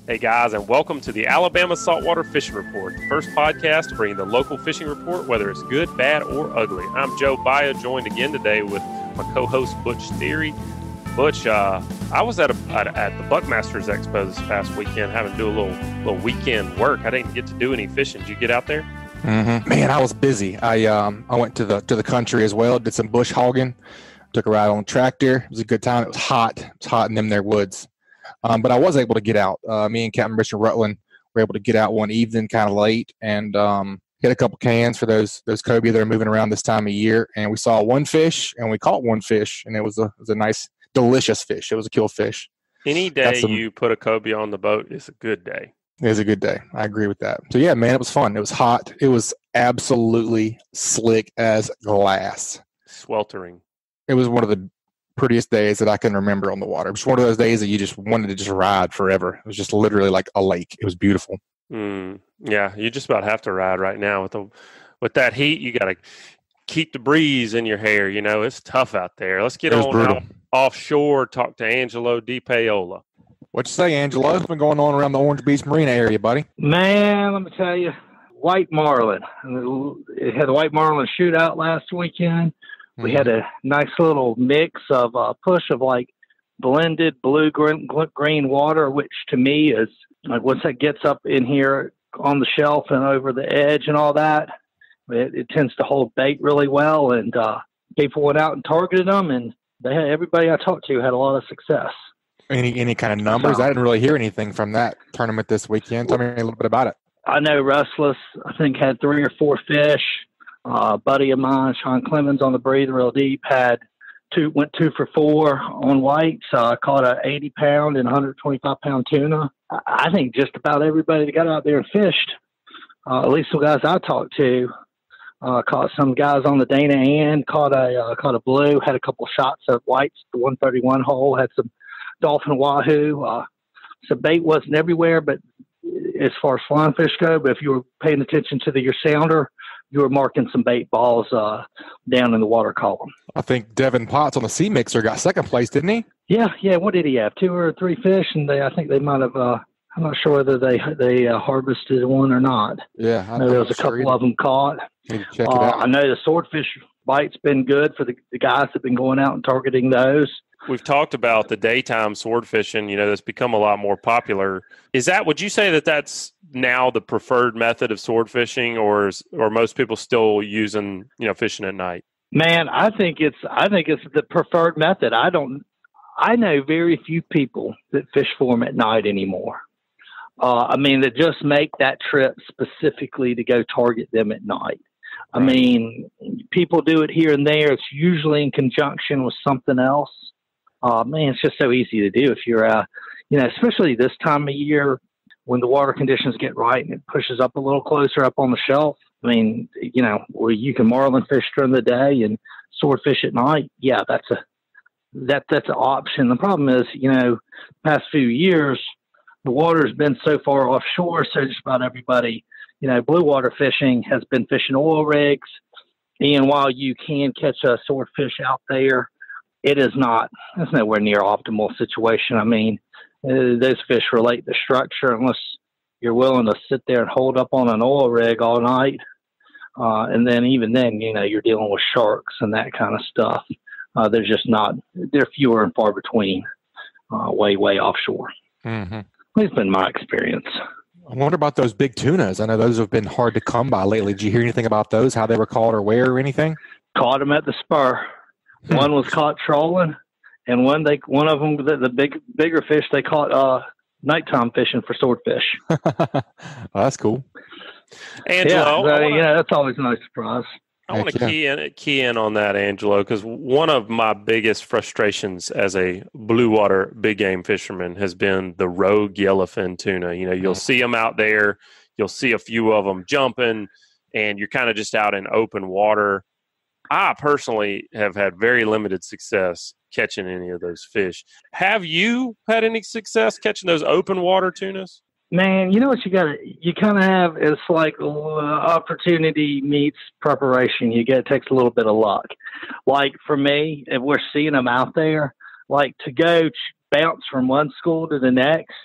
Hey guys, and welcome to the Alabama Saltwater Fishing Report, the first podcast to bring the local fishing report, whether it's good, bad, or ugly. I'm Joe Baia, joined again today with my co-host Butch Theory. Butch, I was at the Buckmasters Expo this past weekend, having to do a little weekend work. I didn't get to do any fishing. Did you get out there? Mm-hmm. Man, I was busy. I went to the country as well. Did some bush hogging. Took a ride on a tractor. It was a good time. It was hot. It was hot in them there woods. But I was able to get out. Me and Captain Richard Rutland were able to get out one evening kind of late and hit a couple cans for those cobia that are moving around this time of year. And we saw one fish, and we caught one fish, and it was a nice, delicious fish. It was a kill fish. Any day you put a cobia on the boat is a good day. It was a good day. I agree with that. So, yeah, man, it was fun. It was hot. It was absolutely slick as glass. Sweltering. It was one of the prettiest days that I can remember on the water. It was one of those days that you just wanted to just ride forever. It was just literally like a lake. It was beautiful. Yeah, you just about have to ride right now with that heat. You got to keep the breeze in your hair. You know, it's tough out there. Let's get on out offshore. Talk to Angelo DePaola. What you say, Angelo? What's been going on around the Orange Beach Marina area, buddy? Man, let me tell you, White Marlin. It had a White Marlin shootout last weekend. We had a nice little mix of push of like blended blue-green water, which to me is like once that gets up in here on the shelf and over the edge and all that, it tends to hold bait really well. And people went out and targeted them, and everybody I talked to had a lot of success. Any kind of numbers? I didn't really hear anything from that tournament this weekend. Tell me a little bit about it. I know Restless, I think, had 3 or 4 fish. A buddy of mine, Sean Clemens, on the Breathe Real Deep, went 2 for 4 on whites. Caught a 80-pound and 125-pound tuna. I think just about everybody that got out there and fished, at least the guys I talked to, caught some guys on the Dana Ann, caught a blue, had a couple shots of whites, the 131 hole, had some dolphin wahoo. So bait wasn't everywhere, but as far as flying fish go, but if you were paying attention to your sounder, you were marking some bait balls down in the water column. I think Devin Potts on the Sea Mixer got second place, didn't he? Yeah. What did he have? 2 or 3 fish, and I think they might have. I'm not sure whether they harvested one or not. Yeah, I know there was a couple of them caught. Check it out. I know the swordfish bite's been good for the guys that have been going out and targeting those. We've talked about the daytime sword fishing, that's become a lot more popular. Would you say that that's now the preferred method of sword fishing, or most people still using, fishing at night? Man, I think it's the preferred method. I know very few people that fish for them at night anymore. That just make that trip specifically to go target them at night. Right. I mean, people do it here and there. It's usually in conjunction with something else. It's just so easy to do if you're, especially this time of year when the water conditions get right and it pushes up a little closer up on the shelf. Where you can marlin fish during the day and swordfish at night. Yeah, that's an option. The problem is, past few years, the water's been so far offshore, so just about everybody, blue water fishing has been fishing oil rigs. And while you can catch a swordfish out there, it's nowhere near optimal situation. Those fish relate to structure unless you're willing to sit there and hold up on an oil rig all night. And then even then, you're dealing with sharks and that kind of stuff. They're fewer and far between, way offshore. Mm-hmm. It's been my experience. I wonder about those big tunas. I know those have been hard to come by lately. Did you hear anything about those, how they were caught or where or anything? Caught them at the spur. One was caught trolling, and one of them, the bigger fish, they caught nighttime fishing for swordfish. Well, that's cool. Angelo, that's always a nice surprise. I want to key in on that, Angelo, because one of my biggest frustrations as a blue water big game fisherman has been the rogue yellowfin tuna. You'll see them out there, you'll see a few of them jumping, and you're kind of just out in open water. I personally have had very limited success catching any of those fish. Have you had any success catching those open water tunas? Man, you know what you kind of have, it's like opportunity meets preparation. It takes a little bit of luck. Like for me, if we're seeing them out there, like to go bounce from one school to the next,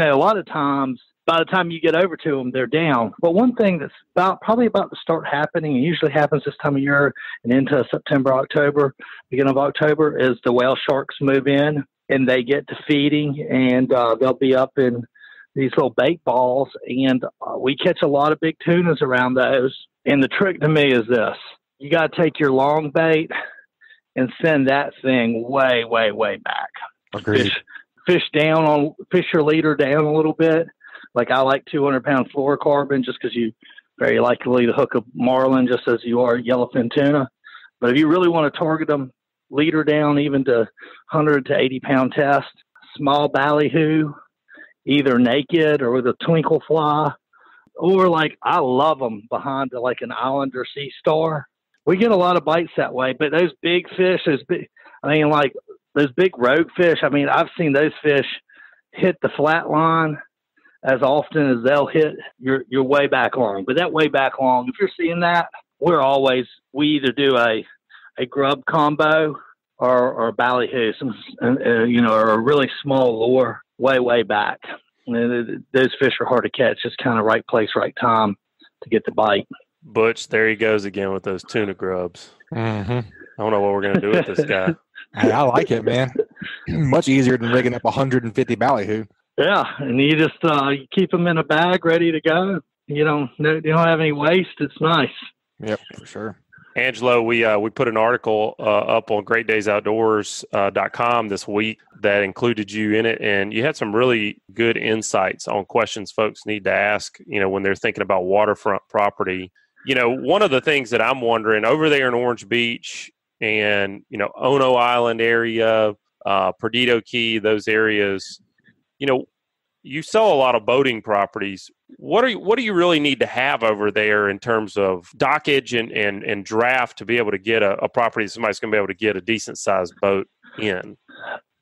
a lot of times, by the time you get over to them, they're down. But one thing that's probably about to start happening, and usually happens this time of year and into September, October, beginning of October, is the whale sharks move in and they get to feeding, and they'll be up in these little bait balls, and we catch a lot of big tunas around those. And the trick to me is this: you got to take your long bait and send that thing way, way, way back. Agreed. Fish your leader down a little bit. Like I like 200-pound fluorocarbon just because you very likely to hook a marlin just as you are yellowfin tuna. But if you really want to target them, leader down even to 100 to 80-pound test, small ballyhoo, either naked or with a twinkle fly, or like I love them behind like an Islander sea star. We get a lot of bites that way, but those big fish, like those big rogue fish, I've seen those fish hit the flat line as often as they'll hit your way back long. But that way back long, if you're seeing that, we either do a grub combo or a ballyhoo, or a really small lure way back. And those fish are hard to catch. It's kind of right place, right time to get the bite. Butch, there he goes again with those tuna grubs. Mm-hmm. I don't know what we're going to do with this guy. Hey, I like it, man. Much easier than rigging up 150 ballyhoo. Yeah, and you just you keep them in a bag ready to go. You don't have any waste. It's nice. Yep, for sure. Angelo, we put an article up on greatdaysoutdoors.com this week that included you in it, and you had some really good insights on questions folks need to ask, when they're thinking about waterfront property. One of the things that I'm wondering over there in Orange Beach and, Ono Island area, Perdido Key, those areas, you sell a lot of boating properties. What do you really need to have over there in terms of dockage and draft to be able to get a property that somebody's going to be able to get a decent sized boat in?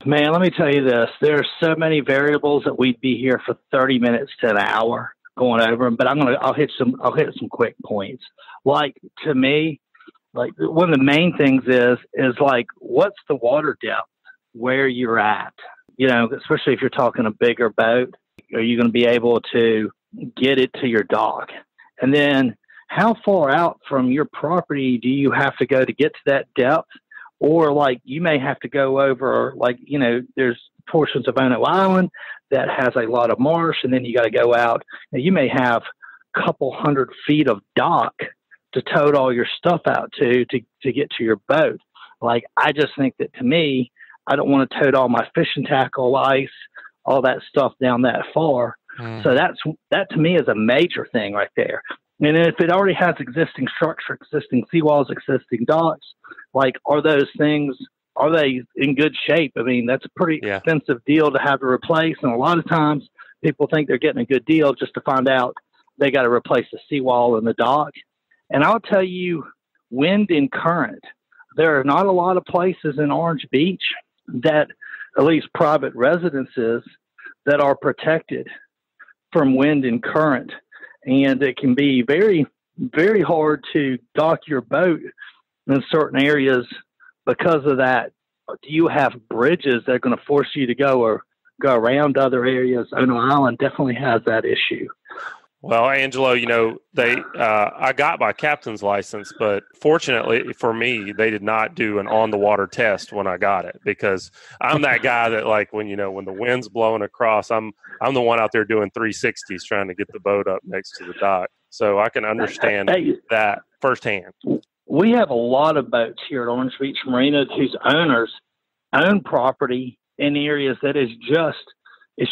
Man, let me tell you this. There are so many variables that we'd be here for 30 minutes to an hour going over them, but I'll hit some quick points. Like, to me, like one of the main things is like, what's the water depth where you're at? Especially if you're talking a bigger boat, are you going to be able to get it to your dock? And then how far out from your property do you have to go to get to that depth? Or like you may have to go over, like, there's portions of Ono Island that has a lot of marsh, and then you got to go out. Now, you may have a couple 100 feet of dock to tote all your stuff out to get to your boat. Like, I just think that, to me, I don't want to tote all my fishing tackle, ice, all that stuff down that far. So that to me is a major thing right there. And if it already has existing structure, existing seawalls, existing docks, like, are they in good shape? That's a pretty expensive deal to have to replace. And a lot of times people think they're getting a good deal just to find out they got to replace the seawall and the dock. And I'll tell you, wind and current, there are not a lot of places in Orange Beach that, at least private residences, that are protected from wind and current. And it can be very, very hard to dock your boat in certain areas because of that. Do you have bridges that are going to force you to go around other areas? Ono Island definitely has that issue. Well, Angelo, I got my captain's license, but fortunately for me, they did not do an on-the-water test when I got it, because I'm that guy that, like, when the wind's blowing across, I'm the one out there doing 360s trying to get the boat up next to the dock. So I can understand that firsthand. We have a lot of boats here at Orange Beach Marina whose owners own property in areas that it's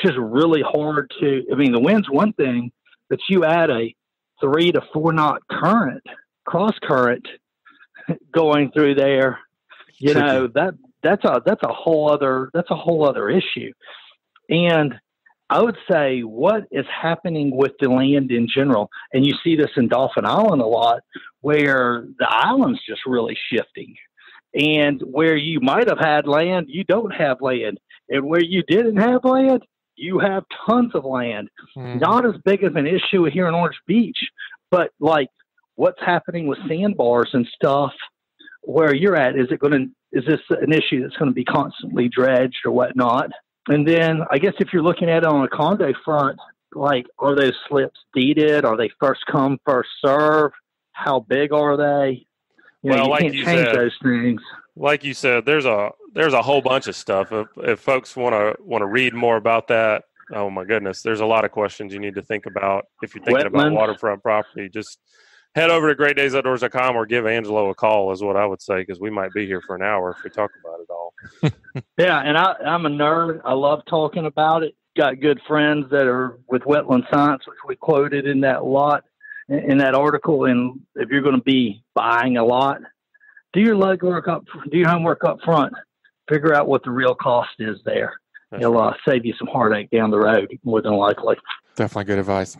just really hard to. The wind's one thing, but you add a 3 to 4 knot cross current going through there, that's a whole other issue. And I would say what is happening with the land in general, and you see this in Dauphin Island a lot, where the island's just really shifting, and where you might have had land, you don't have land, and where you didn't have land, you have tons of land. Not as big of an issue here in Orange Beach, but like what's happening with sandbars and stuff where you're at, is this an issue that's going to be constantly dredged or whatnot? And then I guess if you're looking at it on a condo front, like, are those slips deeded? Are they first come, first serve? How big are they? Well, You like can't you change said, those things. like you said, there's a whole bunch of stuff. If folks want to read more about that, oh my goodness, there's a lot of questions you need to think about if you're thinking about Wetlands. waterfront property. Just head over to greatdaysoutdoors.com or give Angelo a call is what I would say, because we might be here for an hour if we talk about it all. Yeah, and I'm a nerd. I love talking about it. Got good friends that are with Wetland Science, which we quoted in that article. And if you're going to be buying a lot, do your homework up front. Figure out what the real cost is there. It'll save you some heartache down the road, more than likely. Definitely good advice.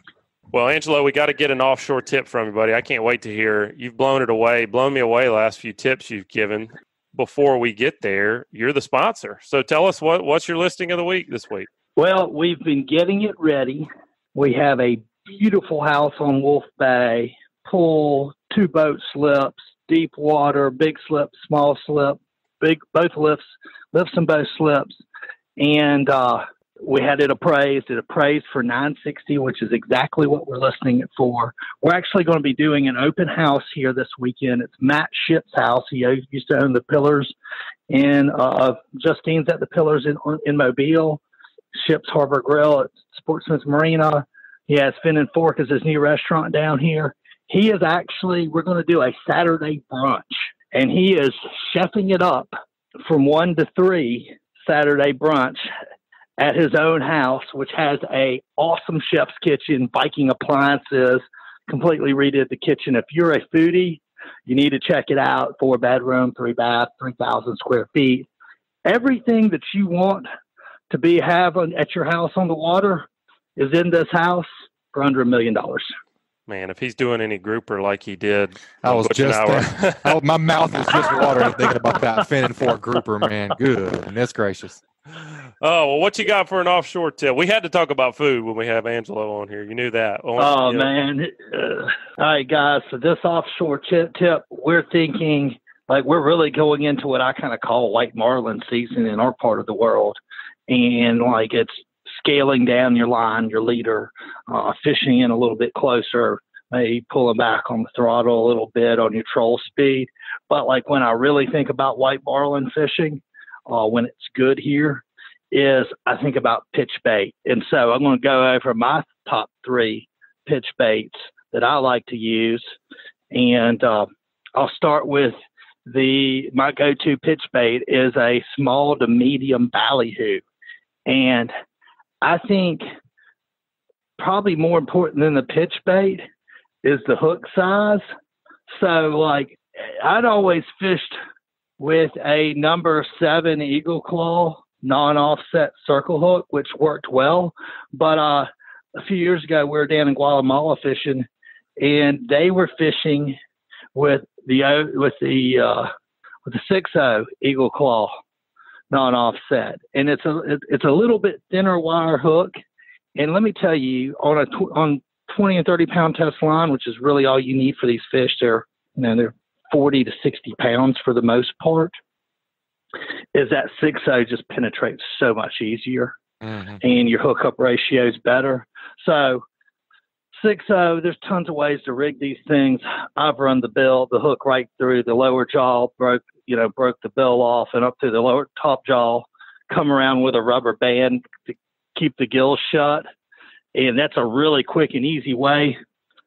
Well, Angelo, we got to get an offshore tip from you, buddy. I can't wait to hear. You've blown me away last few tips you've given. Before we get there, you're the sponsor. So tell us what's your listing of the week this week? Well, we've been getting it ready. We have a beautiful house on Wolf Bay, pool, 2 boat slips, deep water, big slip, small slip, both lifts and both slips. And we had it appraised. It appraised for $960, which is exactly what we're listing it for. We're actually going to be doing an open house here this weekend. It's Matt Ship's house. He used to own the Pillars, and Justine's at the Pillars in Mobile. Ship's Harbor Grill at Sportsman's Marina. He has Fin and Fork as his new restaurant down here. We're going to do a Saturday brunch, and he is chefing it up from 1 to 3 Saturday brunch at his own house, which has a awesome chef's kitchen, Viking appliances, completely redid the kitchen. If you're a foodie, you need to check it out. 4 bedroom, 3 bath, 3,000 square feet. Everything that you want to have at your house on the water is in this house for under $1 million. Man, if he's doing any grouper like he did, my mouth is just watering thinking about that Fin and Fork grouper, man. Goodness gracious. Oh, well, what you got for an offshore tip? We had to talk about food when we have Angelo on here. You knew that. Man. All right, guys. So this offshore tip, we're thinking like we're really going into what I kind of call White Marlin season in our part of the world. And like it's scaling down your line, your leader, fishing in a little bit closer, maybe pulling back on the throttle a little bit on your troll speed. But like when I really think about White Marlin fishing, when it's good here, is I think about pitch bait. And so I'm going to go over my top 3 pitch baits that I like to use. And I'll start with my go-to pitch bait is a small to medium ballyhoo. And I think probably more important than the pitch bait is the hook size. So like I'd always fished with a number 7 Eagle Claw non-offset circle hook, which worked well. But a few years ago, we were down in Guatemala fishing, and they were fishing with the 6.0 Eagle Claw non-offset, and it's a little bit thinner wire hook. And let me tell you, on 20 and 30 pound test line, which is really all you need for these fish, they're 40 to 60 pounds for the most part, is that 6.0 just penetrates so much easier, and your hookup ratio is better. So 6.0, there's tons of ways to rig these things. I've run the hook right through the lower jaw, broke the bill off and up through the lower top jaw, come around with a rubber band to keep the gills shut. And that's a really quick and easy way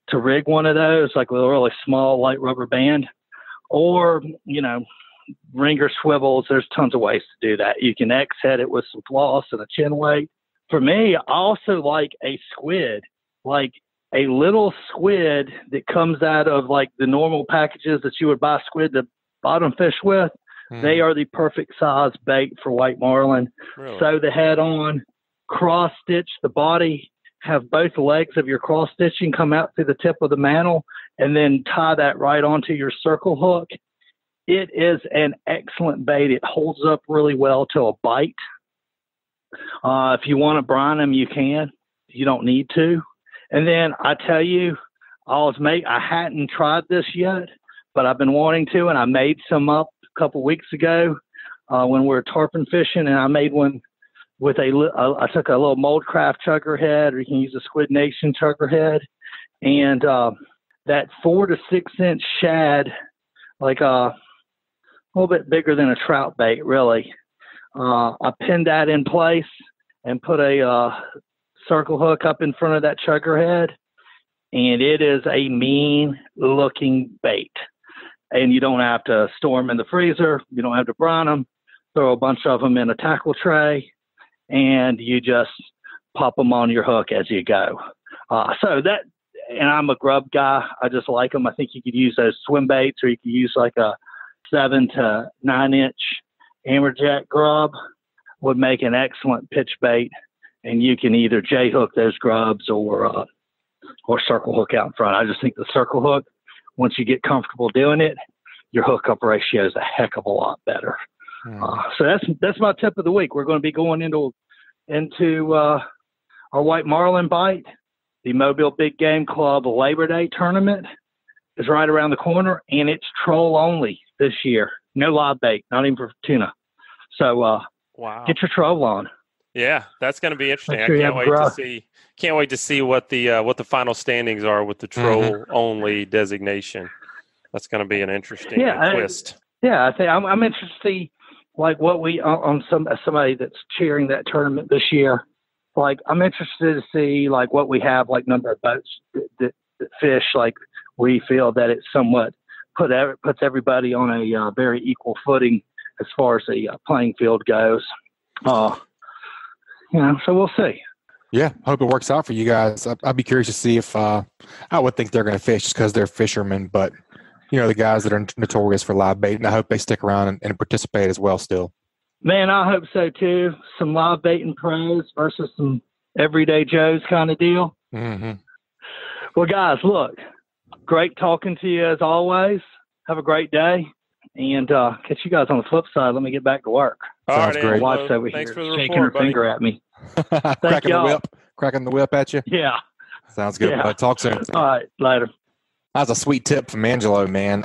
to rig one of those, like with a really small, light rubber band. Or, ringer swivels. There's tons of ways to do that. You can X-head it with some floss and a chin weight. For me, I also like a squid, like a little squid that comes out of like the normal packages that you would buy squid to bottom fish with. They are the perfect size bait for White Marlin. Really? Sew the head on, cross stitch the body, have both legs of your cross stitching come out through the tip of the mantle, and then tie that right onto your circle hook. It is an excellent bait. It holds up really well to a bite. If you want to brine them, you can. You don't need to. And then I tell you, I hadn't tried this yet, but I've been wanting to, and I made some up a couple weeks ago when we were tarpon fishing, and I made one with I took a little mold craft chugger head, or you can use a Squid Nation chugger head, and that 4 to 6 inch shad, like a little bit bigger than a trout bait, really. I pinned that in place and put a circle hook up in front of that chugger head, and it is a mean looking bait. And you don't have to store them in the freezer. You don't have to brine them. Throw a bunch of them in a tackle tray, and you just pop them on your hook as you go. And I'm a grub guy. I just like them. I think you could use those swim baits, or you could use like a 7 to 9 inch amberjack grub. Would make an excellent pitch bait, and you can either J hook those grubs or circle hook out in front. I just think the circle hook, once you get comfortable doing it, your hookup ratio is a heck of a lot better. So that's my tip of the week. We're going to be going into our White Marlin bite. The Mobile Big Game Club Labor Day tournament is right around the corner, and it's troll only this year. No live bait, not even for tuna. So wow, get your troll on. Yeah, that's going to be interesting. Sure, Can't wait to see what the final standings are with the troll only designation. That's going to be an interesting twist. I think I'm interested to see like what we on somebody that's cheering that tournament this year. Like I'm interested to see like what we have, like number of boats that fish. Like we feel that it somewhat puts everybody on a very equal footing as far as the playing field goes. So we'll see. Yeah, hope it works out for you guys. I'd be curious to see if I would think they're going to fish just because they're fishermen, but the guys that are notorious for live bait, and I hope they stick around and participate as well still. Man, I hope so too. Some live baiting pros versus some everyday Joes kind of deal. Mm-hmm. Well, guys, look, great talking to you as always. Have a great day, and catch you guys on the flip side. Let me get back to work. Sounds great. My wife's over Thanks here for the shaking report, her finger at me. Cracking the whip at you. Yeah. Sounds good. Yeah. Talk soon. All right, later. That's a sweet tip from Angelo, man.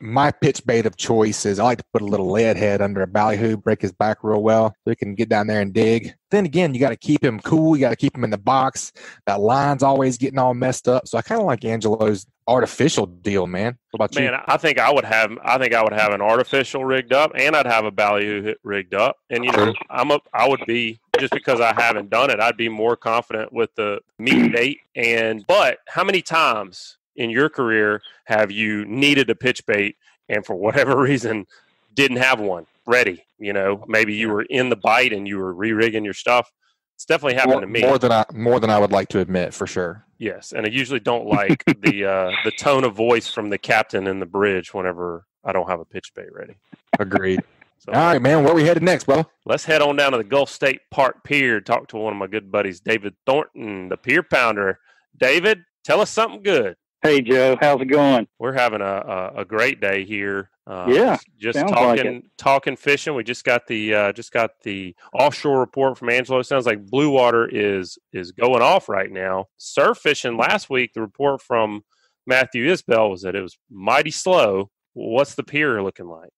My pitch bait of choice is I like to put a little lead head under a ballyhoo, break his back real well so he can get down there and dig. Then again, you got to keep him cool. You got to keep him in the box. That line's always getting all messed up. So I kind of like Angelo's artificial deal, man. What about you? Man, I think I would have an artificial rigged up, and I'd have a ballyhoo rigged up. And I would be, just because I haven't done it, I'd be more confident with the meat bait. But how many times in your career have you needed a pitch bait and for whatever reason didn't have one ready? Maybe you were in the bite and you were re-rigging your stuff. It's definitely happened to me. More than I would like to admit, for sure. Yes, and I usually don't like the tone of voice from the captain in the bridge whenever I don't have a pitch bait ready. Agreed. So, all right, man. Where are we headed next, bro? Let's head on down to the Gulf State Park Pier. Talk to one of my good buddies, David Thornton, the Pier Pounder. David, tell us something good. Hey, Joe. How's it going? We're having a great day here. Just talking fishing. We just got the offshore report from Angelo. Sounds like blue water is going off right now. Surf fishing last week. The report from Matthew Isbell was that it was mighty slow. What's the pier looking like?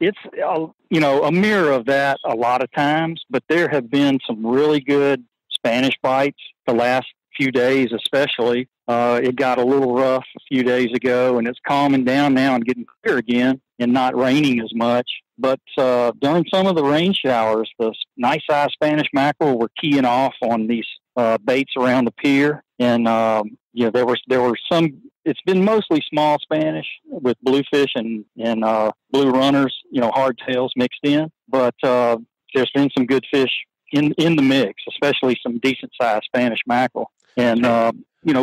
It's a mirror of that a lot of times, but there have been some really good Spanish bites the last few days, especially. It got a little rough a few days ago, and it's calming down now and getting clear again and not raining as much. But during some of the rain showers, the nice size Spanish mackerel were keying off on these baits around the pier. And, there were some. It's been mostly small Spanish with bluefish and blue runners, hardtails mixed in. But there's been some good fish in the mix, especially some decent sized Spanish mackerel. And,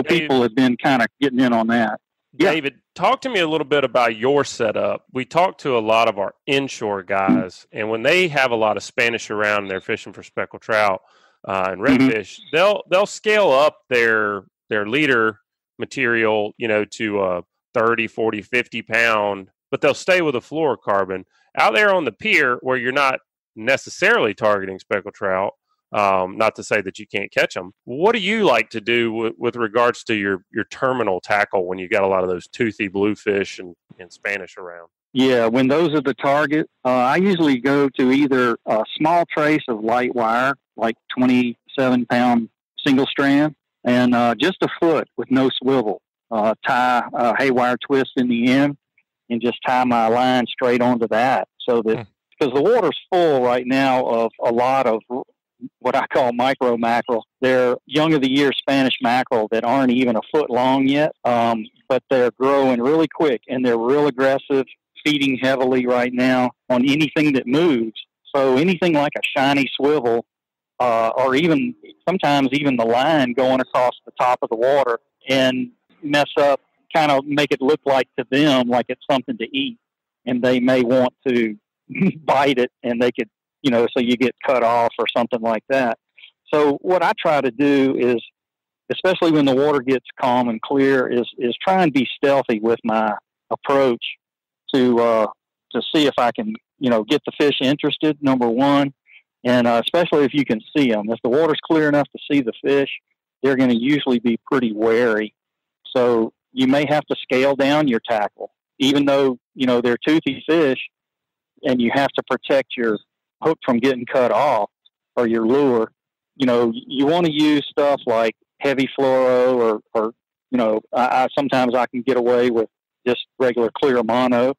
people have been kind of getting in on that. Yeah. David, talk to me a little bit about your setup. We talk to a lot of our inshore guys, and when they have a lot of Spanish around and they're fishing for speckled trout and redfish, they'll scale up their leader material, to 30, 40, 50 pound, but they'll stay with a fluorocarbon. Out there on the pier where you're not necessarily targeting speckled trout, not to say that you can't catch them. What do you like to do with regards to your terminal tackle when you got a lot of those toothy bluefish and Spanish around? Yeah, when those are the target, I usually go to either a small trace of light wire, like 27-pound single strand, and just a foot with no swivel. Tie a haywire twist in the end and just tie my line straight onto that, so that, because the water's full right now of a lot of what I call micro mackerel. They're young of the year Spanish mackerel that aren't even a foot long yet, but they're growing really quick, and they're real aggressive, feeding heavily right now on anything that moves. So anything like a shiny swivel, or even sometimes even the line going across the top of the water and mess up, kind of make it look like to them like it's something to eat, and they may want to bite it, and they could, so you get cut off or something like that. So what I try to do is, especially when the water gets calm and clear, is try and be stealthy with my approach to see if I can, get the fish interested, number one, and especially if you can see them. If the water's clear enough to see the fish, they're going to usually be pretty wary. So you may have to scale down your tackle, even though, they're toothy fish, and you have to protect your hook from getting cut off, or your lure. You want to use stuff like heavy fluoro, or sometimes I can get away with just regular clear mono,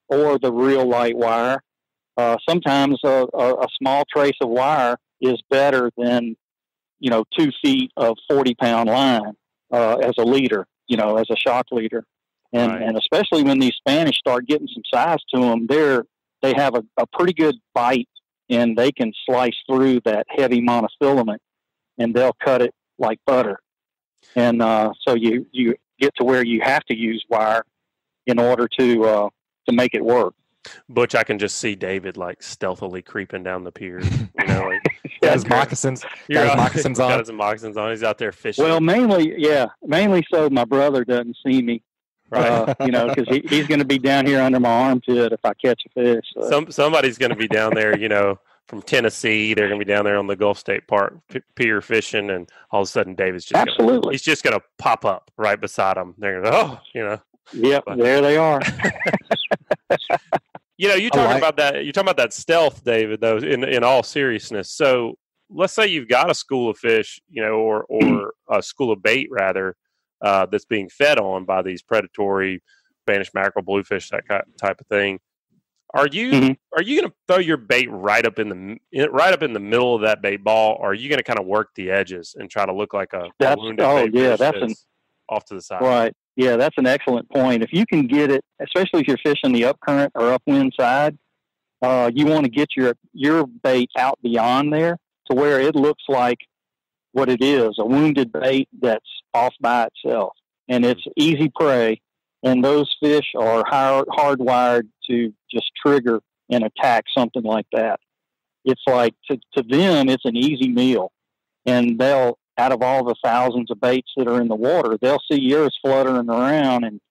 or the real light wire. Sometimes a small trace of wire is better than 2 feet of 40-pound line as a leader, as a shock leader. And Right. and especially when these Spanish start getting some size to them, they have a pretty good bite, and they can slice through that heavy monofilament, and they'll cut it like butter. And so you get to where you have to use wire in order to make it work. Butch, I can just see David like stealthily creeping down the pier. Got his moccasins. Got his moccasins on. Got his moccasins on. He's out there fishing. Well, mainly so my brother doesn't see me. Right. Because he's going to be down here under my armpit if I catch a fish. So. Somebody's going to be down there, from Tennessee. They're going to be down there on the Gulf State Park pier fishing, and all of a sudden David's just Absolutely. he's just going to pop up right beside them. They're going to, Yep, there they are. You're talking about that. You're talking about that stealth, David. Though, in all seriousness, so let's say you've got a school of fish, or a school of bait rather, that's being fed on by these predatory Spanish mackerel, bluefish, that type of thing. Are you going to throw your bait right up in the middle of that bait ball, or are you going to kind of work the edges and try to look like a wounded bait fish off to the side? Right. Yeah, that's an excellent point. If you can get it, especially if you're fishing the upcurrent or upwind side, you want to get your bait out beyond there to where it looks like what it is, a wounded bait that's off by itself. And it's easy prey, and those fish are hardwired to just trigger and attack something like that. It's like, to them, it's an easy meal. And they'll, out of all the thousands of baits that are in the water, they'll see yours fluttering around and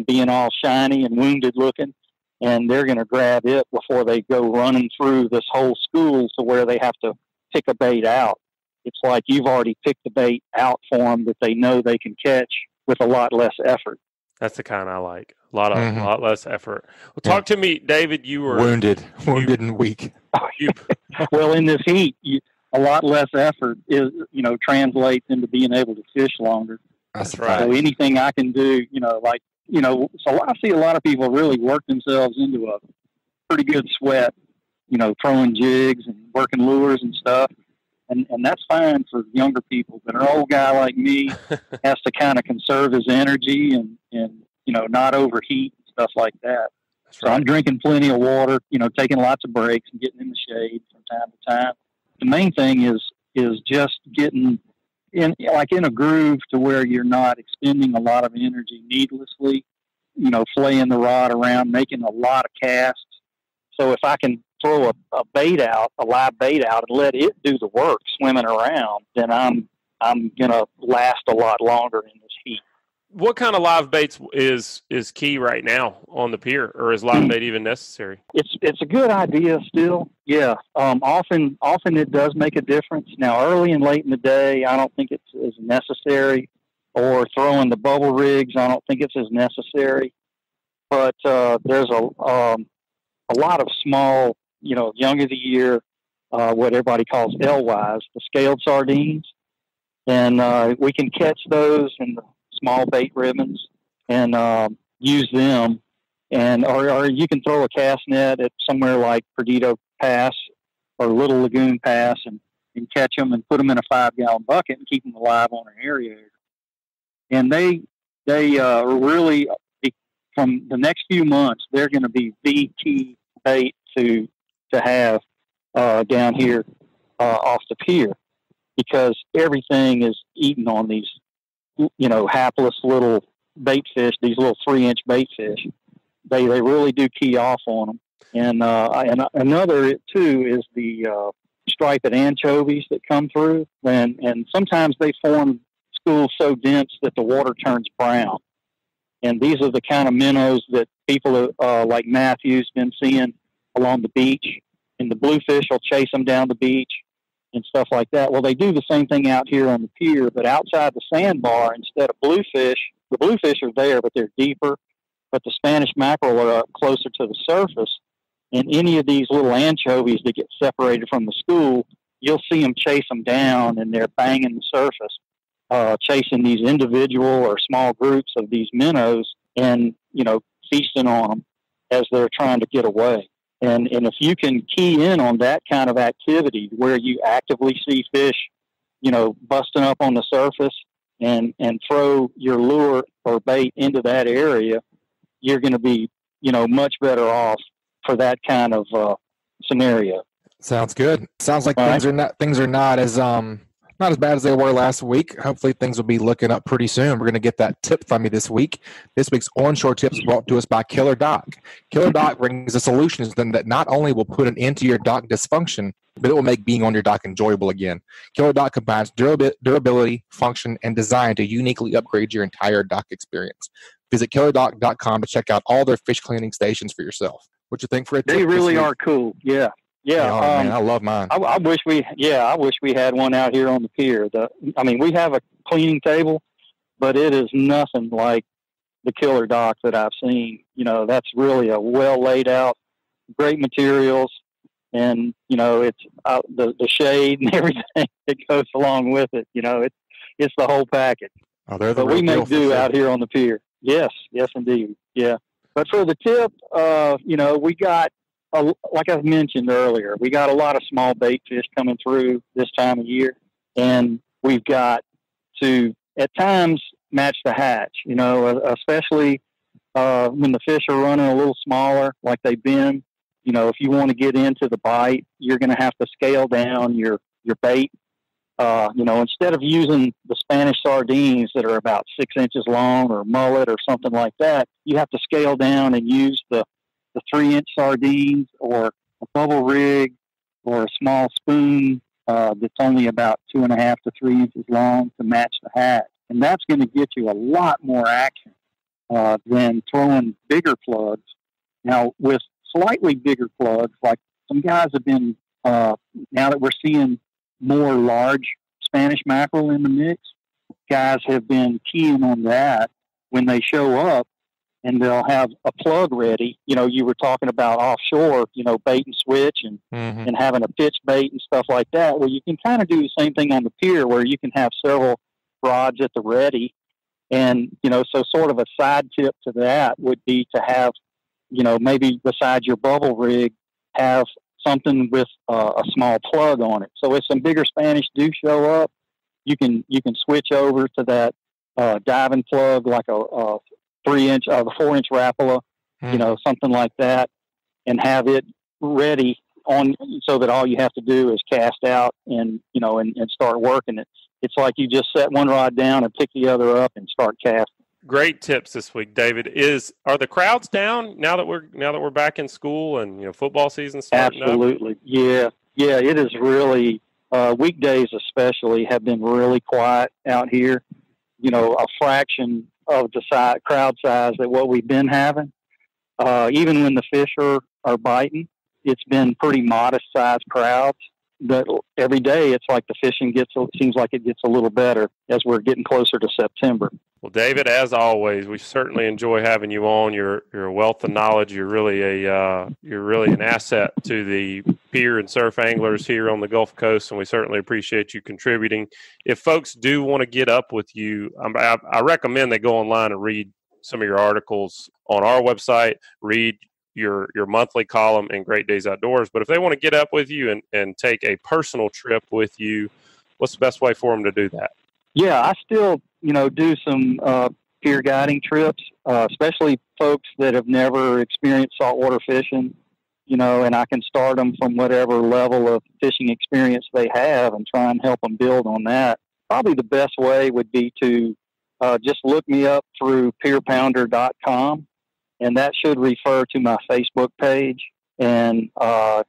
being all shiny and wounded looking, and they're going to grab it before they go running through this whole school to where they have to pick a bait out. It's like you've already picked the bait out for them that they know they can catch with a lot less effort. That's the kind I like. A lot less effort. Well, talk to me, David. You were wounded and weak. Well, in this heat, a lot less effort translates into being able to fish longer. That's right. So anything I can do, so I see a lot of people really work themselves into a pretty good sweat, throwing jigs and working lures and stuff. And that's fine for younger people, but an old guy like me has to kind of conserve his energy and not overheat and stuff like that. So I'm drinking plenty of water, taking lots of breaks and getting in the shade from time to time. The main thing is just getting in a groove to where you're not expending a lot of energy needlessly, flaying the rod around, making a lot of casts. So if I can throw a live bait out and let it do the work swimming around, then I'm going to last a lot longer in this heat. What kind of live baits is key right now on the pier, or is live bait even necessary? It's a good idea still. Yeah. Often it does make a difference. Now, early and late in the day, I don't think it's as necessary, or throwing the bubble rigs, I don't think it's as necessary. but there's a lot of small, young of the year, what everybody calls alewives, the scaled sardines, and we can catch those in the small bait ribbons and use them, and or you can throw a cast net at somewhere like Perdido Pass or Little Lagoon Pass and catch them and put them in a 5-gallon bucket and keep them alive on an aerator. And they really, from the next few months, they're going to be the key bait to have down here off the pier, because everything is eaten on these, hapless little bait fish, these little 3-inch bait fish. They really do key off on them. And another too is the striped anchovies that come through, and sometimes they form schools so dense that the water turns brown. And these are the kind of minnows that people like Matthew's been seeing along the beach, and the bluefish will chase them down the beach and stuff like that. Well, they do the same thing out here on the pier, but outside the sandbar, instead of bluefish, the bluefish are there, but they're deeper. But the Spanish mackerel are up closer to the surface. And any of these little anchovies that get separated from the school, you'll see them chase them down, and they're banging the surface, chasing these individual or small groups of these minnows and, feasting on them as they're trying to get away. And if you can key in on that kind of activity where you actively see fish, busting up on the surface and throw your lure or bait into that area, you're going to be, much better off for that kind of scenario. Sounds good. Sounds like things are not as bad as they were last week. Hopefully things will be looking up pretty soon. We're going to get that tip from you this week. This week's onshore tip is brought to us by Killer Dock. Killer Dock brings a solution that not only will put an end to your dock dysfunction, but it will make being on your dock enjoyable again. Killer Dock combines durability, function, and design to uniquely upgrade your entire dock experience. Visit killerdock.com to check out all their fish cleaning stations for yourself. What you think for a tip? They really are cool. Yeah. Yeah, man, I love mine. I wish we had one out here on the pier. We have a cleaning table, but it is nothing like the Killer Dock that I've seen. That's really a well laid out, great materials, and it's the shade and everything that goes along with it. It's the whole package. Oh, they're the but we make do out here on the pier. Yes, indeed. Yeah. But for the tip, we got, like I mentioned earlier, we got a lot of small bait fish coming through this time of year, and we've got to, at times, match the hatch, especially when the fish are running a little smaller like they've been. If you want to get into the bite, you're going to have to scale down your bait. Instead of using the Spanish sardines that are about 6 inches long or mullet or something like that, you have to scale down and use the 3-inch sardines or a bubble rig or a small spoon that's only about 2.5 to 3 inches long to match the hatch. And that's going to get you a lot more action than throwing bigger plugs. Now, with slightly bigger plugs, like some guys have been, now that we're seeing more large Spanish mackerel in the mix, guys have been keying on that when they show up, and they'll have a plug ready. You were talking about offshore, bait and switch and having a pitch bait and stuff like that. Well, you can kind of do the same thing on the pier where you can have several rods at the ready. And, so sort of a side tip to that would be to have, maybe besides your bubble rig, have something with a small plug on it. So if some bigger Spanish do show up, you can switch over to that diving plug, like a 3-inch, the 4-inch Rapala, something like that, and have it ready on, so that all you have to do is cast out and start working it. It's like you just set one rod down and pick the other up and start casting. Great tips this week, David. Are the crowds down now that we're back in school and football season starting Absolutely. up? Yeah. It is really weekdays especially have been really quiet out here. A fraction of the crowd size that what we've been having. Even when the fish are biting, it's been pretty modest sized crowds. that every day it's like the fishing seems like it gets a little better as we're getting closer to September. Well, David, as always, we certainly enjoy having you on. You're a wealth of knowledge. You're really an asset to the pier and surf anglers here on the Gulf Coast, and we certainly appreciate you contributing. If folks do want to get up with you, I recommend they go online and read some of your articles on our website, read your monthly column in Great Days Outdoors. But if they want to get up with you and take a personal trip with you, what's the best way for them to do that? Yeah, I still, do some pier guiding trips, especially folks that have never experienced saltwater fishing, and I can start them from whatever level of fishing experience they have and try and help them build on that. Probably the best way would be to just look me up through pierpounder.com, and that should refer to my Facebook page, and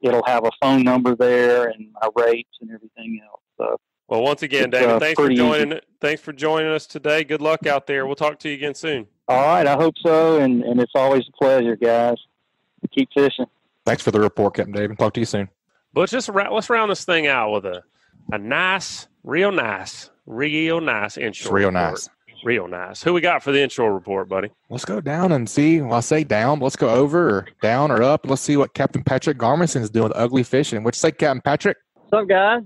it'll have a phone number there and my rates and everything else. So, well, once again, David, thanks for joining us today. Good luck out there. We'll talk to you again soon. All right, I hope so, and it's always a pleasure, guys. Keep fishing. Thanks for the report, Captain David. Talk to you soon. But let's round this thing out with a nice, real nice inshore real report. Nice. Real nice. Who we got for the inshore report, buddy? Let's go down and see. Well, I say down, but let's go over or down or up. Let's see what Captain Patrick Garmison is doing with ugly fishing. What'd you say, Captain Patrick? What's up, guys?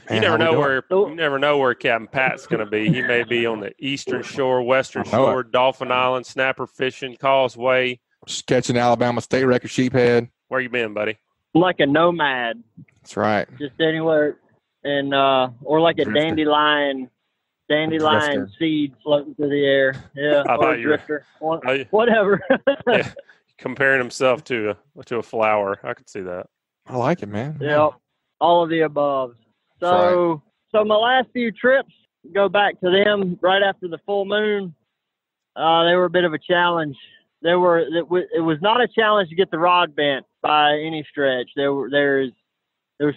You never know where Captain Pat's going to be. He may be on the eastern shore, western shore, Dauphin Island, snapper fishing, causeway. Just catching Alabama state record sheephead. Where you been, buddy? I'm like a nomad. That's right. Just anywhere, and or like a Drifter. dandelion seed floating through the air. Yeah, I or thought a you were drifter. Whatever. Yeah, comparing himself to a flower. I could see that. I like it, man. Yeah, all of the above. So my last few trips go back to them right after the full moon. They were a bit of a challenge. It was not a challenge to get the rod bent by any stretch. There's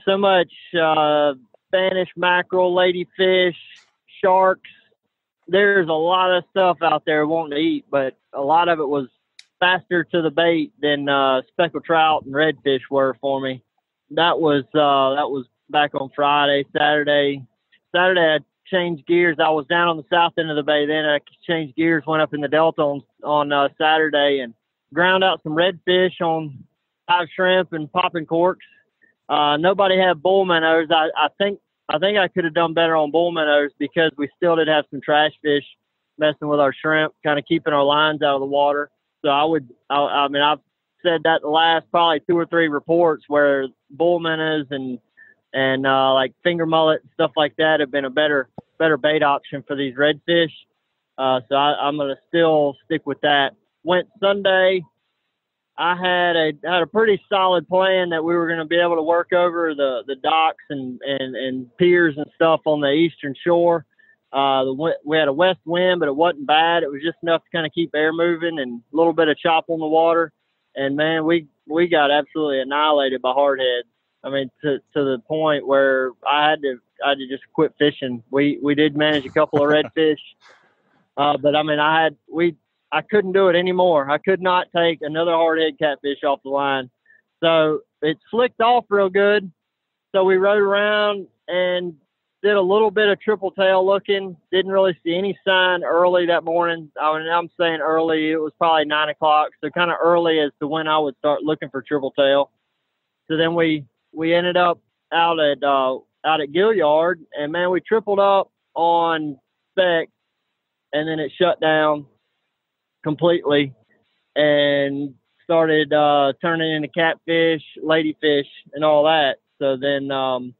so much Spanish mackerel, ladyfish, sharks. There's a lot of stuff out there wanting to eat, but a lot of it was faster to the bait than speckled trout and redfish were for me. That was back on Friday. Saturday I changed gears. I was down on the south end of the bay. Then I changed gears, went up in the Delta on Saturday and ground out some redfish on live shrimp and popping corks. Nobody had bull minnows. I think I could have done better on bull minnows because we still did have some trash fish messing with our shrimp, kind of keeping our lines out of the water. So I've said that the last probably 2 or 3 reports where bull minnows and like finger mullet and stuff like that have been a better bait option for these redfish. So I'm going to still stick with that. Went Sunday. I had a pretty solid plan that we were going to be able to work over the docks and piers and stuff on the eastern shore. We had a west wind, but it wasn't bad. It was just enough to kind of keep air moving and a little bit of chop on the water. And man, we got absolutely annihilated by hardheads. I mean, to the point where I had to just quit fishing. We did manage a couple of redfish, but I mean, I couldn't do it anymore. I could not take another hardhead catfish off the line. So it slicked off real good. So we rode around and did a little bit of triple tail looking. Didn't really see any sign early that morning. I mean, I'm saying early. It was probably 9 o'clock. So kind of early as to when I would start looking for triple tail. So then we ended up out at Gilliard, and man, we tripled up on spec, and then it shut down completely and started turning into catfish, ladyfish, and all that. So then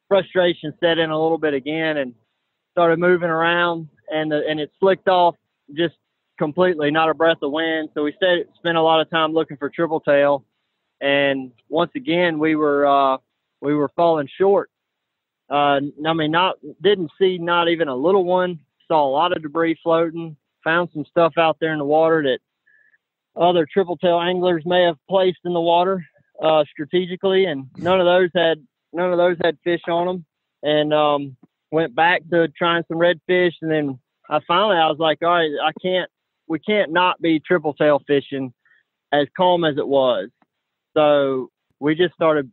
frustration set in a little bit again and started moving around, and it slicked off just completely, not a breath of wind. So we spent a lot of time looking for triple tail, and once again we were falling short. I mean, didn't see not even a little one. Saw a lot of debris floating. Found some stuff out there in the water that other triple tail anglers may have placed in the water strategically, and none of those had fish on them. And went back to trying some redfish, and then I was like, all right, we can't not be triple tail fishing as calm as it was. So we just started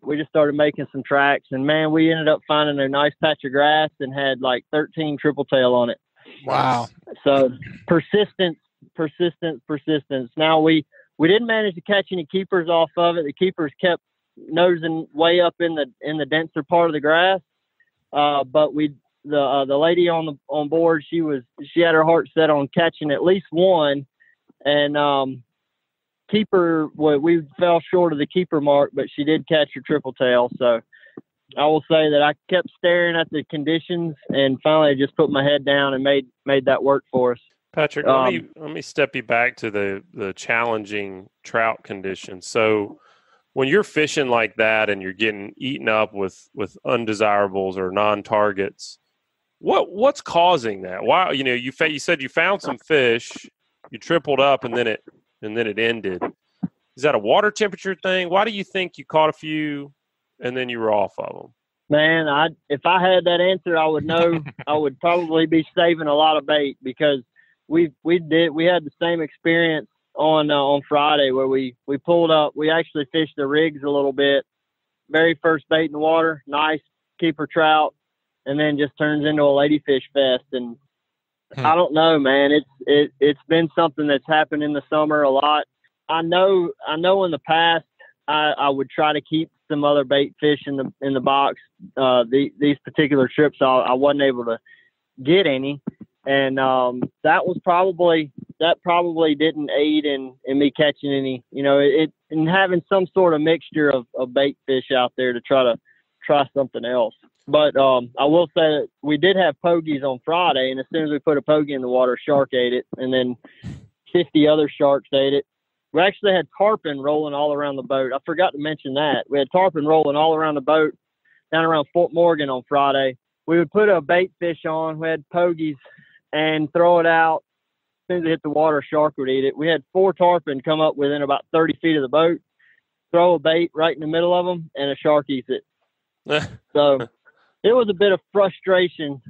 making some tracks, and man, we ended up finding a nice patch of grass and had like 13 triple tail on it. Wow. So persistence. Now we didn't manage to catch any keepers off of it. The keepers kept nosing way up in the denser part of the grass. But the lady on board, she had her heart set on catching at least one, and keeper, we fell short of the keeper mark, but she did catch her triple tail. So I will say that I kept staring at the conditions, and finally just put my head down and made that work for us. Patrick, let me step you back to the challenging trout conditions. So when you're fishing like that and you're getting eaten up with undesirables or non-targets, what's causing that? Why, you said you found some fish, you tripled up, and then it ended. Is that a water temperature thing? Why do you think you caught a few and then you were off of them? Man, if I had that answer, I would know. I would probably be saving a lot of bait, because we had the same experience on Friday where we pulled up. We actually fished the rigs a little bit. Very first bait in the water, nice keeper trout, and then just turns into a ladyfish fest. And I don't know, man. It's been something that's happened in the summer a lot. I know in the past I would try to keep some other bait fish in the box. These particular trips I wasn't able to get any, and that probably didn't aid in me catching any. In having some sort of mixture of bait fish out there to try something else. But I will say that we did have pogies on Friday, and as soon as we put a pogie in the water, a shark ate it, and then 50 other sharks ate it. We actually had tarpon rolling all around the boat. I forgot to mention that. We had tarpon rolling all around the boat down around Fort Morgan on Friday. We would put a bait fish on. We had pogies and throw it out. As soon as it hit the water, a shark would eat it. We had 4 tarpon come up within about 30 feet of the boat, throw a bait right in the middle of them, and a shark eats it. So it was a bit of frustration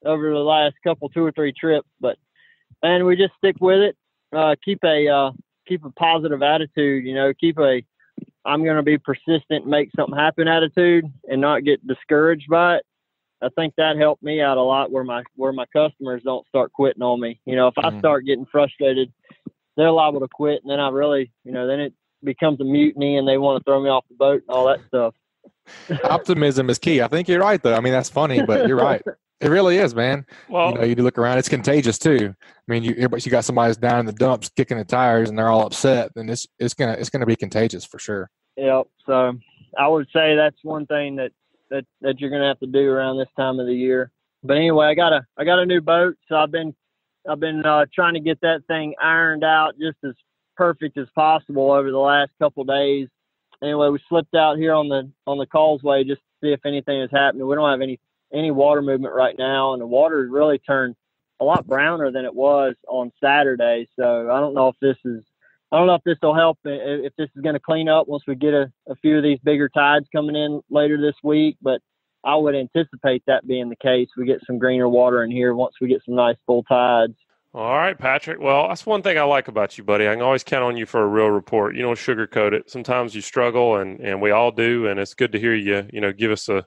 over the last 2 or 3 trips, but man, we just stick with it. Keep a positive attitude, keep I'm going to be persistent and make something happen attitude and not get discouraged by it. I think that helped me out a lot where my customers don't start quitting on me. If I start getting frustrated, they're liable to quit. And then I really, then it becomes a mutiny and they want to throw me off the boat and all that stuff. Optimism is key. I think you're right, though. I mean, that's funny, but you're right. It really is, man. Well, you look around; it's contagious too. I mean, you got somebody's down in the dumps kicking the tires, and they're all upset, and it's gonna be contagious for sure. Yep. So I would say that's one thing that you're gonna have to do around this time of the year. But anyway, I got a new boat, so I've been trying to get that thing ironed out just as perfect as possible over the last couple of days. Anyway, we slipped out here on the causeway just to see if anything is happening. We don't have any water movement right now, and the water has really turned a lot browner than it was on Saturday. So I don't know if this will help, if this is going to clean up once we get a few of these bigger tides coming in later this week, but I would anticipate that being the case. We get some greener water in here once we get some nice full tides. All right, Patrick. Well, that's one thing I like about you, buddy. I can always count on you for a real report. You don't sugarcoat it. Sometimes you struggle, and we all do, and it's good to hear you, give us a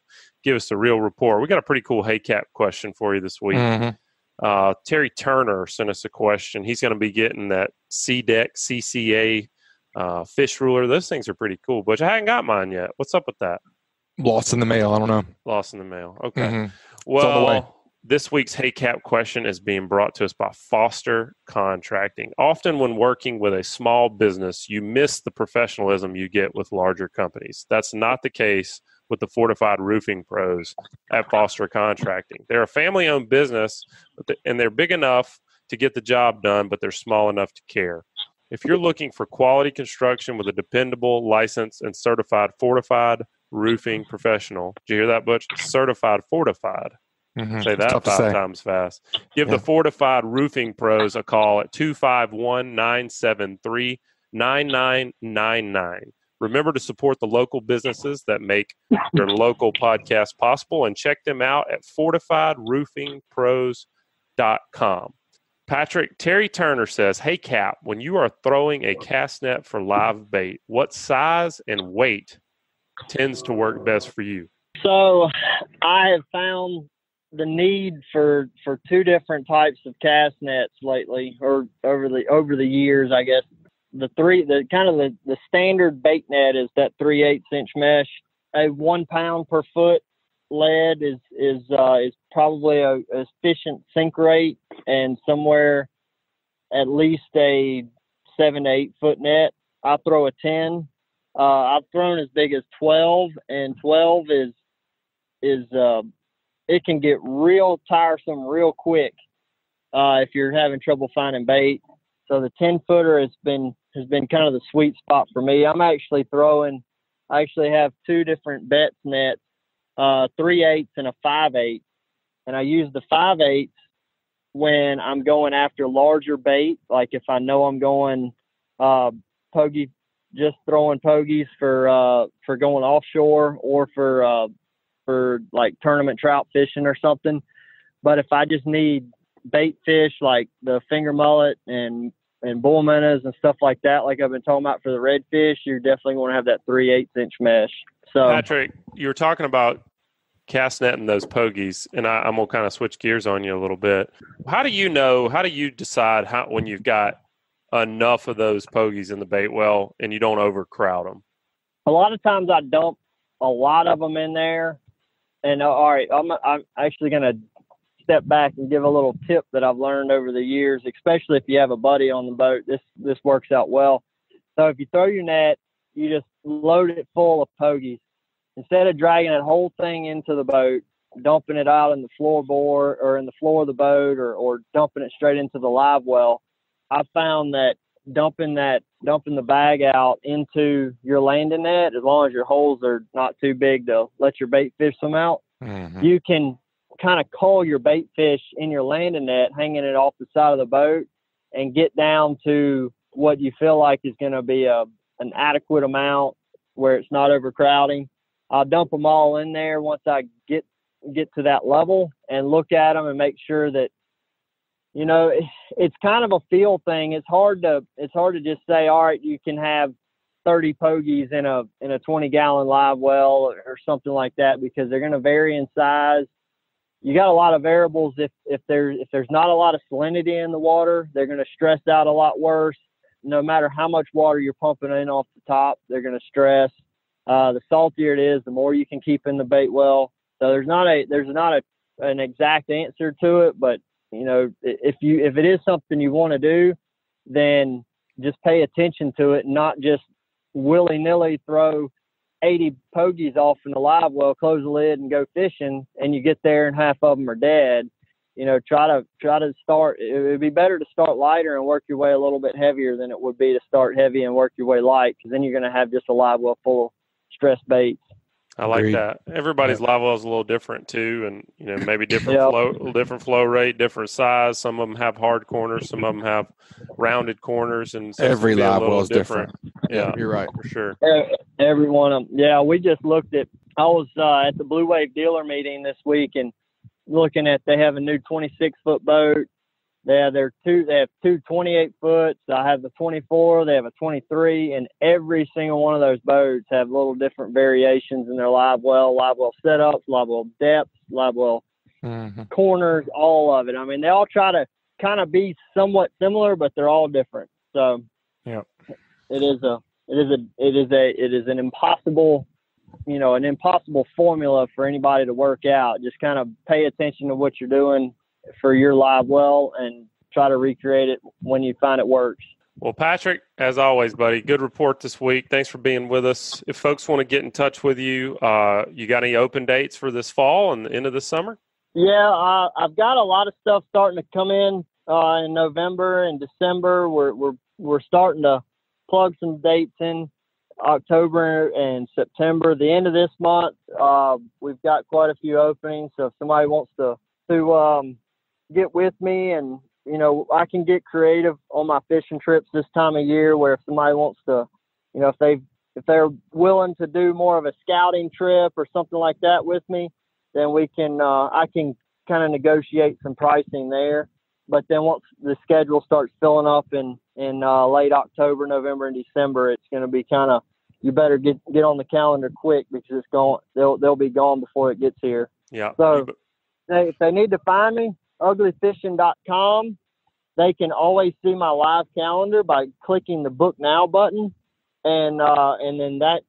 real report. We got a pretty cool Hey Cap question for you this week. Mm-hmm. Terry Turner sent us a question. He's going to be getting that C-Deck CCA fish ruler. Those things are pretty cool, but I haven't got mine yet. What's up with that? Lost in the mail. I don't know. Lost in the mail. Okay. Mm-hmm. Well, this week's Hey Cap question is being brought to us by Foster Contracting. Often when working with a small business, you miss the professionalism you get with larger companies. That's not the case with the Fortified Roofing Pros at Foster Contracting. They're a family-owned business, and they're big enough to get the job done, but they're small enough to care. If you're looking for quality construction with a dependable, licensed, and certified Fortified Roofing professional, did you hear that, Butch? Certified Fortified. Mm-hmm. Say that 5 times fast. Give the Fortified Roofing Pros a call at 251-973-9999. Remember to support the local businesses that make your local podcast possible, and check them out at fortifiedroofingpros.com. Patrick, Terry Turner says, hey, Cap, when you are throwing a cast net for live bait, what size and weight tends to work best for you? So I have found the need for two different types of cast nets lately, or over the years, I guess. The standard bait net is that 3/8 inch mesh. A 1 pound per foot lead is probably a efficient sink rate, and somewhere at least a 7 to 8 foot net. I throw a 10. I've thrown as big as 12, and 12 is it can get real tiresome real quick if you're having trouble finding bait. So the 10 footer has been kind of the sweet spot for me. I actually have two different Betts nets, 3/8 and a 5/8, and I use the 5/8 when I'm going after larger bait, like if I know I'm going pogie, just throwing pogies for going offshore, or for like tournament trout fishing or something. But if I just need bait fish like the finger mullet and bull minnows and stuff like that, like I've been talking about for the redfish, you're definitely going to have that 3/8 inch mesh. So Patrick, you were talking about cast netting those pogies, and I'm going to kind of switch gears on you a little bit. How do you decide when you've got enough of those pogies in the bait well and you don't overcrowd them? A lot of times I dump a lot of them in there. And all right, I'm actually going to step back and give a little tip that I've learned over the years, especially if you have a buddy on the boat. This works out well. So if you throw your net, you just load it full of pogies. Instead of dragging that whole thing into the boat, dumping it out in the floorboard or in the floor of the boat, or dumping it straight into the live well, I found that dumping the bag out into your landing net, as long as your holes are not too big to let your bait fish swim out, you can kind of call your bait fish in your landing net, hanging it off the side of the boat, and get down to what you feel like is going to be an adequate amount where it's not overcrowding. I'll dump them all in there once I get to that level, and look at them and make sure that, it's kind of a feel thing. It's hard to just say, all right, you can have 30 pogies in a 20-gallon live well or something like that, because they're going to vary in size. You got a lot of variables. If there's not a lot of salinity in the water, they're going to stress out a lot worse. No matter how much water you're pumping in off the top, they're going to stress. The saltier it is, the more you can keep in the bait well. So there's not an exact answer to it, but if it is something you want to do, then just pay attention to it, and not just willy-nilly throw 80 pogies off in the live well, close the lid and go fishing, and you get there and half of them are dead. Try to start. It would be better to start lighter and work your way a little bit heavier than it would be to start heavy and work your way light, because then you're going to have just a live well full of stress baits. I like that. Everybody's live well is a little different too, and maybe different flow rate, different size. Some of them have hard corners, some of them have rounded corners, and every live well is different. Yeah, you're right, for sure. Every one of them. Yeah, we just looked at. I was at the Blue Wave dealer meeting this week, and looking at, they have a new 26-foot boat. They have two 28-foots. I have the 24. They have a 23, and every single one of those boats have little different variations in their live well setups, live well depths, live well corners, all of it. I mean, they all try to kind of be somewhat similar, but they're all different. So, yeah, it is an impossible formula for anybody to work out. Just kind of pay attention to what you're doing for your live well and try to recreate it when you find it works. Well, Patrick, as always, buddy, good report this week. Thanks for being with us. If folks want to get in touch with you, you got any open dates for this fall and the end of the summer? Yeah, I've got a lot of stuff starting to come in November and December. We're starting to plug some dates in October and September. The end of this month, we've got quite a few openings. So if somebody wants to get with me, and I can get creative on my fishing trips this time of year, where if somebody wants to, if they're willing to do more of a scouting trip or something like that with me, then I can kind of negotiate some pricing there. But then once the schedule starts filling up in late October, November, and December, it's going to be kind of you better get on the calendar quick because it's gone. They'll be gone before it gets here. Yeah. So if they need to find me, uglyfishing.com. They can always see my live calendar by clicking the Book Now button, and then that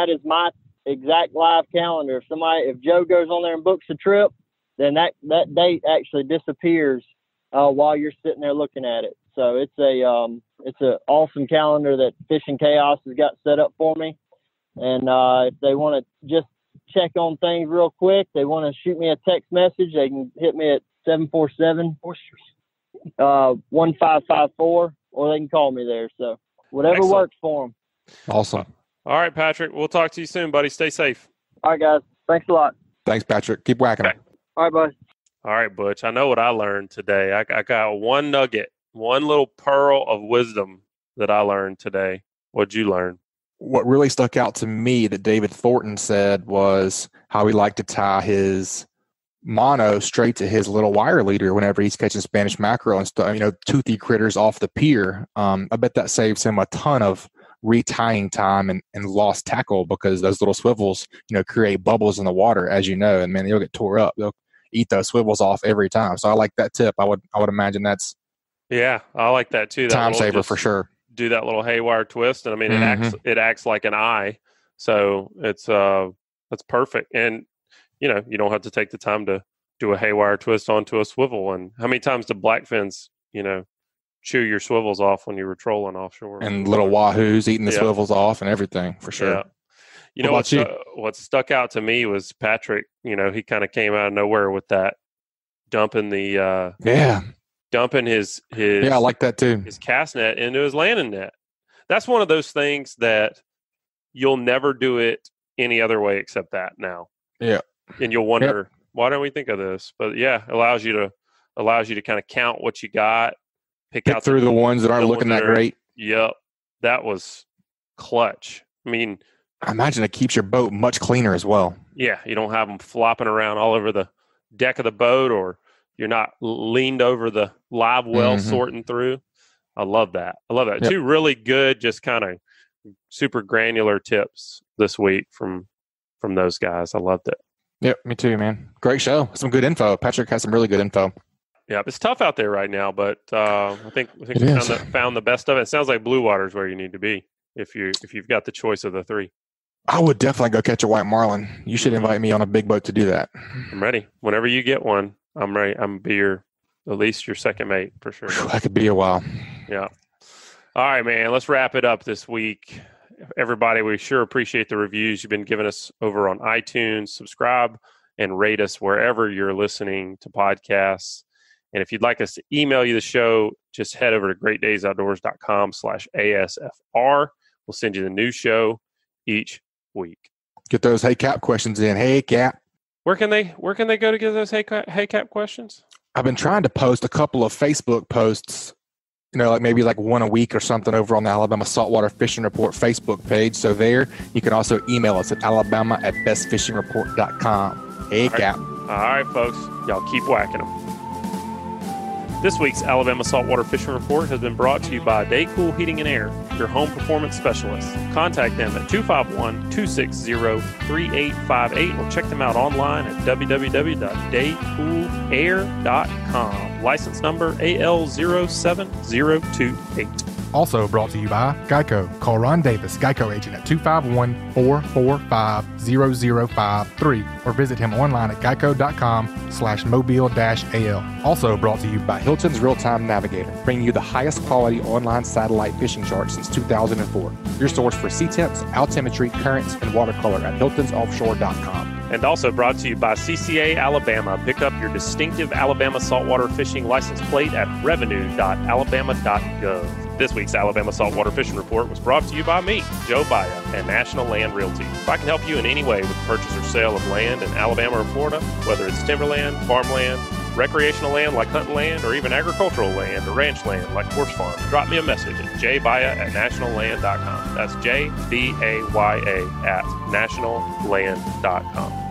is my exact live calendar. If Joe goes on there and books a trip, then that date actually disappears while you're sitting there looking at it. So it's a awesome calendar that Fishing Chaos has got set up for me. And if they want to just check on things real quick, they want to shoot me a text message, they can hit me at 747-1554, or they can call me there. So whatever Excellent. works for them. Awesome. All right, Patrick. We'll talk to you soon, buddy. Stay safe. All right, guys. Thanks a lot. Thanks, Patrick. Keep whacking them. All right, bud. All right, Butch. I know what I learned today. I got one nugget, one little pearl of wisdom that I learned today. What'd you learn? What really stuck out to me that David Thornton said was how he liked to tie his mono straight to his little wire leader whenever he's catching Spanish mackerel and stuff, toothy critters off the pier. I bet that saves him a ton of retying time and lost tackle, because those little swivels, create bubbles in the water, as you know, and man, they'll get tore up. They'll eat those swivels off every time. So I like that tip. I would imagine that's I like that too. That time saver for sure. Do that little haywire twist, and I mean it acts like an eye, so it's that's perfect. And you don't have to take the time to do a haywire twist onto a swivel. And how many times do blackfins chew your swivels off when you were trolling offshore? And little wahoos eating the swivels off and everything, for sure. Yeah. What stuck out to me was Patrick. He kind of came out of nowhere with that dumping his I like that too. His cast net into his landing net. That's one of those things that you'll never do it any other way except that now. Yeah. And you'll wonder, why don't we think of this? But it allows you to kind of count what you got, pick out through the ones that aren't looking that great. Yep. That was clutch. I mean, I imagine it keeps your boat much cleaner as well. Yeah. You don't have them flopping around all over the deck of the boat, or you're not leaned over the live well sorting through. I love that. Yep. Two really good, just kind of super granular tips this week from those guys. I loved it. Yep, me too, man. Great show. Some good info. Patrick has some really good info. Yeah, it's tough out there right now, but I think we found the best of it. It sounds like blue water is where you need to be if you've got the choice of the three. I would definitely go catch a white marlin. You should invite me on a big boat to do that. I'm ready. Whenever you get one, I'm ready. I'm be at least your second mate for sure. That could be a while. Yeah. All right, man. Let's wrap it up this week. Everybody, we sure appreciate the reviews you've been giving us over on iTunes. Subscribe and rate us wherever you're listening to podcasts. And if you'd like us to email you the show, just head over to greatdaysoutdoors.com/ASFR. We'll send you the new show each week. Get those Hey Cap questions in. Hey Cap. Where can they go to get those Hey Cap questions? I've been trying to post a couple of Facebook posts, maybe one a week or something over on the Alabama Saltwater Fishing Report Facebook page. So there, you can also email us at alabama@bestfishingreport.com. Hey Cap. All right, folks. Y'all keep whacking them. This week's Alabama Saltwater Fishing Report has been brought to you by Daycool Heating and Air, your home performance specialist. Contact them at 251-260-3858 or check them out online at www.daycoolair.com. License number AL07028. Also brought to you by Geico. Call Ron Davis, Geico agent, at 251-445-0053 or visit him online at geico.com/mobile-al. Also brought to you by Hilton's Real-Time Navigator, bringing you the highest quality online satellite fishing chart since 2004. Your source for sea temps, altimetry, currents, and watercolor at hiltonsoffshore.com. And also brought to you by CCA Alabama. Pick up your distinctive Alabama saltwater fishing license plate at revenue.alabama.gov. This week's Alabama Saltwater Fishing Report was brought to you by me, Joe Baya, and National Land Realty. If I can help you in any way with the purchase or sale of land in Alabama or Florida, whether it's timberland, farmland, recreational land like hunting land, or even agricultural land or ranch land like horse farm, drop me a message at jbaya@nationalland.com. That's JBAYA@nationalland.com.